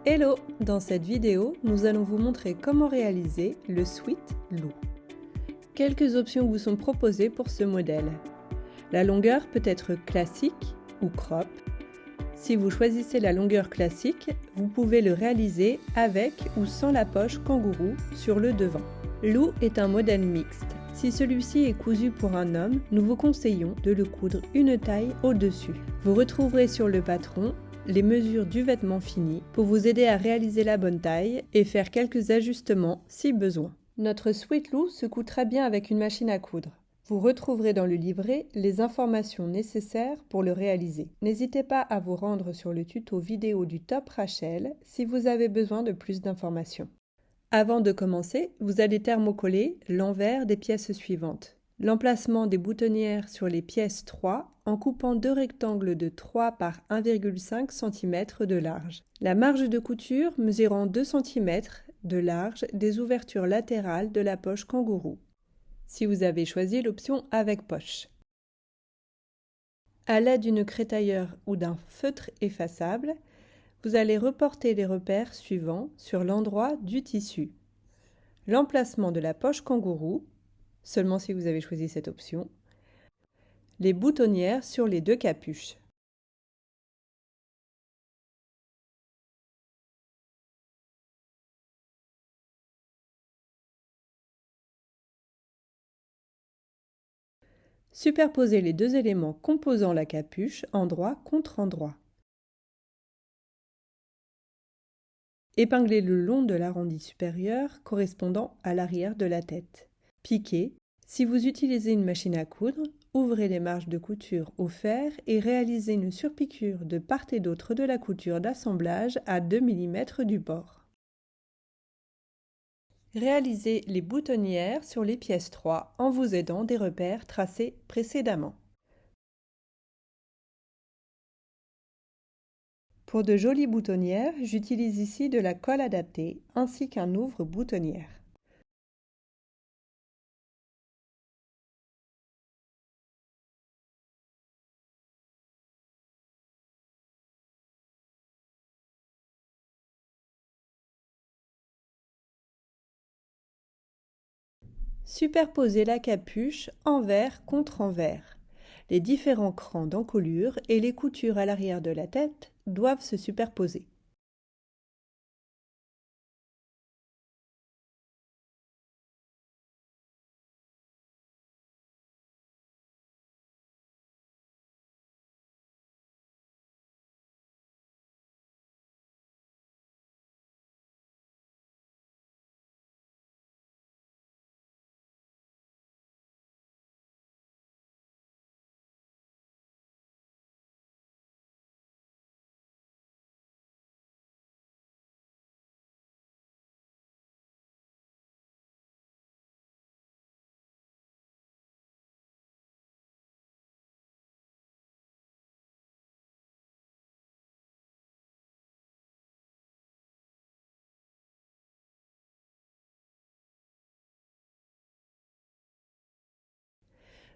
Hello! Dans cette vidéo, nous allons vous montrer comment réaliser le Sweet Lou. Quelques options vous sont proposées pour ce modèle. La longueur peut être classique ou crop. Si vous choisissez la longueur classique, vous pouvez le réaliser avec ou sans la poche kangourou sur le devant. Lou est un modèle mixte. Si celui-ci est cousu pour un homme, nous vous conseillons de le coudre une taille au-dessus. Vous retrouverez sur le patron les mesures du vêtement fini pour vous aider à réaliser la bonne taille et faire quelques ajustements si besoin. Notre Sweet Lou se coud très bien avec une machine à coudre. Vous retrouverez dans le livret les informations nécessaires pour le réaliser. N'hésitez pas à vous rendre sur le tuto vidéo du Top Rachel si vous avez besoin de plus d'informations. Avant de commencer, vous allez thermocoller l'envers des pièces suivantes. L'emplacement des boutonnières sur les pièces 3 en coupant deux rectangles de 3 par 1,5 cm de large. La marge de couture mesurant 2 cm de large des ouvertures latérales de la poche kangourou, si vous avez choisi l'option avec poche. À l'aide d'une crétailleur ou d'un feutre effaçable, vous allez reporter les repères suivants sur l'endroit du tissu. L'emplacement de la poche kangourou, seulement si vous avez choisi cette option, les boutonnières sur les deux capuches. Superposez les deux éléments composant la capuche endroit contre endroit. Épinglez le long de l'arrondi supérieur correspondant à l'arrière de la tête. Piquez. Si vous utilisez une machine à coudre, ouvrez les marges de couture au fer et réalisez une surpiqûre de part et d'autre de la couture d'assemblage à 2 mm du bord. Réalisez les boutonnières sur les pièces 3 en vous aidant des repères tracés précédemment. Pour de jolies boutonnières, j'utilise ici de la colle adaptée ainsi qu'un ouvre-boutonnière. Superposez la capuche envers contre envers. Les différents crans d'encolure et les coutures à l'arrière de la tête doivent se superposer.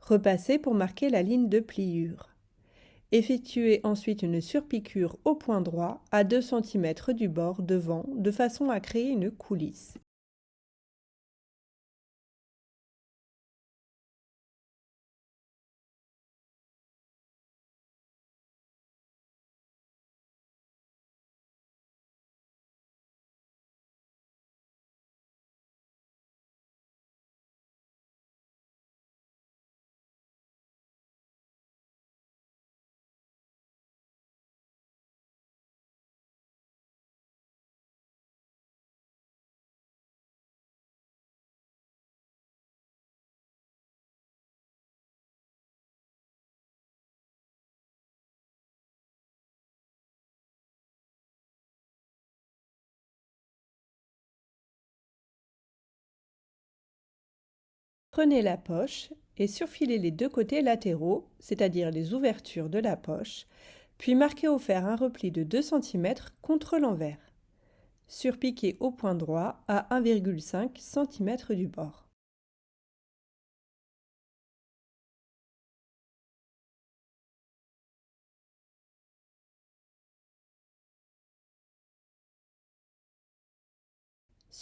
Repassez pour marquer la ligne de pliure. Effectuez ensuite une surpiqûre au point droit à 2 cm du bord devant de façon à créer une coulisse. Prenez la poche et surfilez les deux côtés latéraux, c'est-à-dire les ouvertures de la poche, puis marquez au fer un repli de 2 cm contre l'envers. Surpiquez au point droit à 1,5 cm du bord.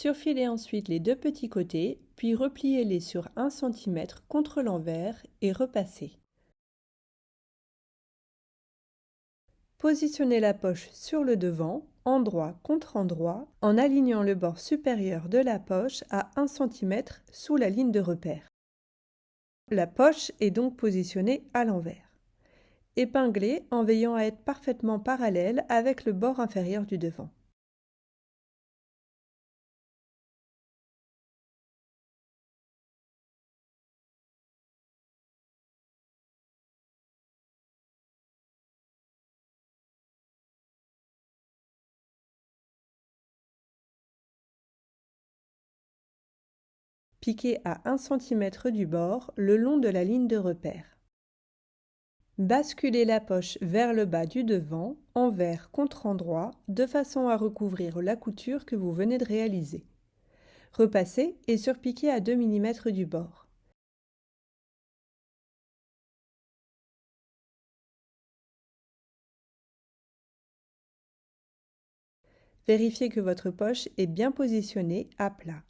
Surfilez ensuite les deux petits côtés, puis repliez-les sur 1 cm contre l'envers et repassez. Positionnez la poche sur le devant, endroit contre endroit, en alignant le bord supérieur de la poche à 1 cm sous la ligne de repère. La poche est donc positionnée à l'envers. Épinglez en veillant à être parfaitement parallèle avec le bord inférieur du devant. Piquez à 1 cm du bord le long de la ligne de repère. Basculez la poche vers le bas du devant, envers contre endroit, de façon à recouvrir la couture que vous venez de réaliser. Repassez et surpiquez à 2 mm du bord. Vérifiez que votre poche est bien positionnée à plat.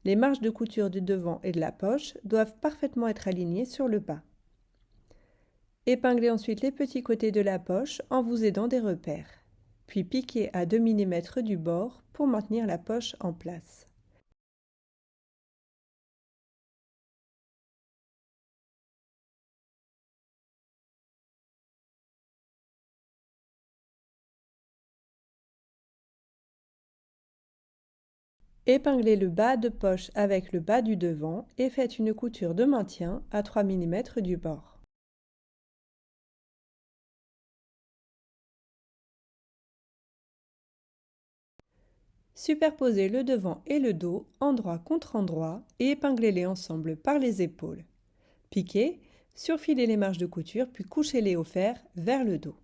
Les marges de couture du devant et de la poche doivent parfaitement être alignées sur le bas. Épinglez ensuite les petits côtés de la poche en vous aidant des repères, puis piquez à 2 mm du bord pour maintenir la poche en place. Épinglez le bas de poche avec le bas du devant et faites une couture de maintien à 3 mm du bord. Superposez le devant et le dos, endroit contre endroit, et épinglez-les ensemble par les épaules. Piquez, surfilez les marges de couture puis couchez-les au fer vers le dos.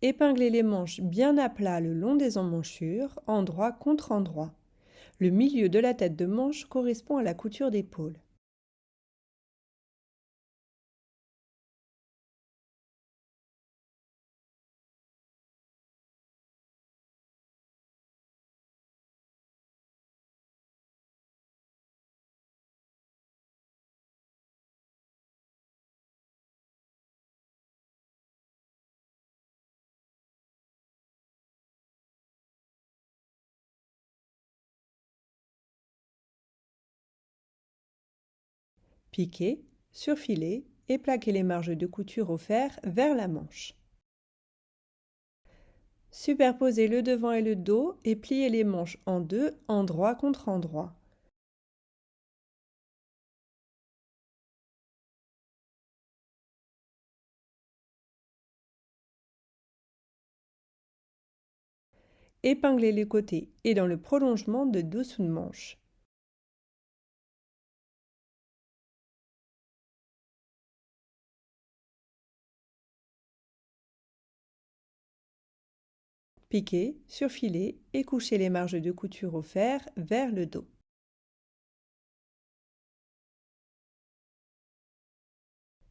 Épinglez les manches bien à plat le long des emmanchures, endroit contre endroit. Le milieu de la tête de manche correspond à la couture d'épaule. Piquez, surfilez et plaquez les marges de couture au fer vers la manche. Superposez le devant et le dos et pliez les manches en deux, endroit contre endroit. Épinglez les côtés et dans le prolongement de dessous de manche. Piquez, surfilez et couchez les marges de couture au fer vers le dos.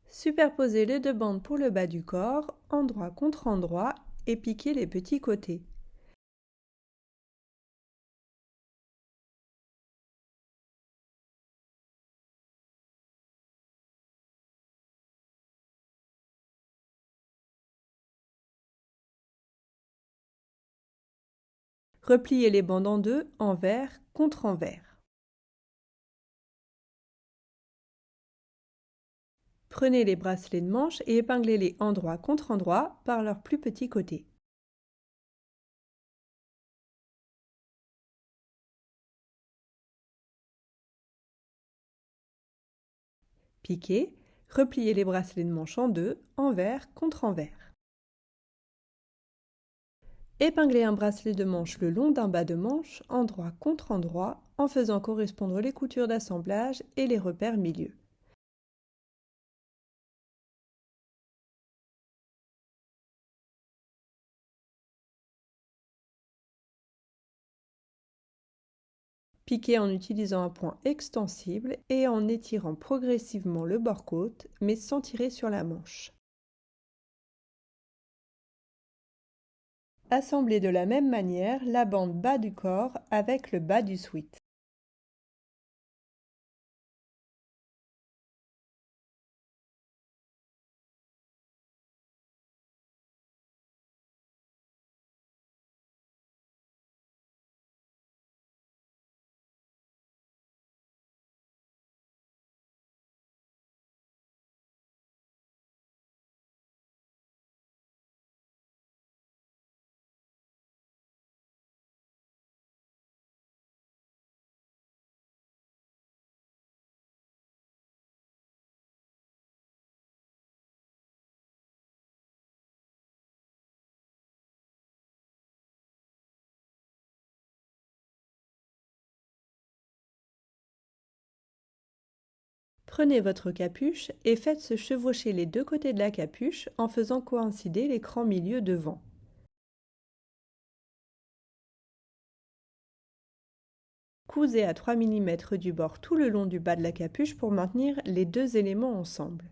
Superposez les deux bandes pour le bas du corps, endroit contre endroit, et piquez les petits côtés. Repliez les bandes en deux, envers contre envers. Prenez les bracelets de manche et épinglez-les endroit contre endroit par leurs plus petits côtés. Piquez, repliez les bracelets de manche en deux, envers contre envers. Épinglez un bracelet de manche le long d'un bas de manche, endroit contre endroit, en faisant correspondre les coutures d'assemblage et les repères milieu. Piquez en utilisant un point extensible et en étirant progressivement le bord-côte, mais sans tirer sur la manche. Assemblez de la même manière la bande bas du corps avec le bas du sweat. Prenez votre capuche et faites se chevaucher les deux côtés de la capuche en faisant coïncider l'écran milieu devant. Cousez à 3 mm du bord tout le long du bas de la capuche pour maintenir les deux éléments ensemble.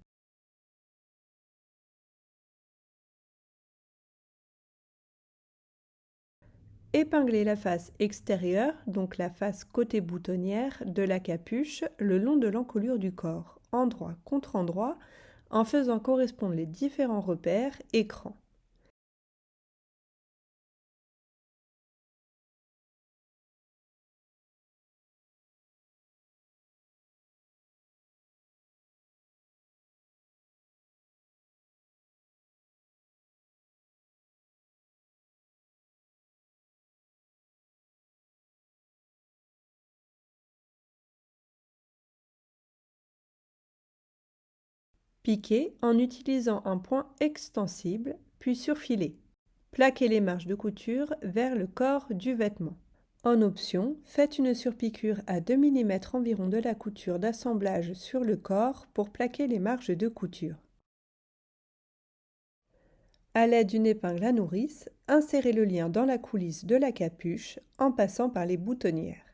Épinglez la face extérieure, donc la face côté boutonnière, de la capuche le long de l'encolure du corps, endroit contre endroit, en faisant correspondre les différents repères écran. Piquez en utilisant un point extensible, puis surfilez. Plaquez les marges de couture vers le corps du vêtement. En option, faites une surpiqûre à 2 mm environ de la couture d'assemblage sur le corps pour plaquer les marges de couture. À l'aide d'une épingle à nourrice, insérez le lien dans la coulisse de la capuche en passant par les boutonnières.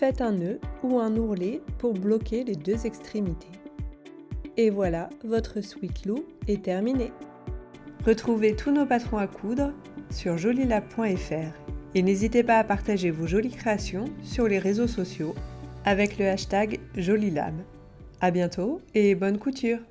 Faites un nœud ou un ourlet pour bloquer les deux extrémités. Et voilà, votre sweat lou est terminé. Retrouvez tous nos patrons à coudre sur jolilab.fr et n'hésitez pas à partager vos jolies créations sur les réseaux sociaux avec le hashtag Jolilab. À bientôt et bonne couture!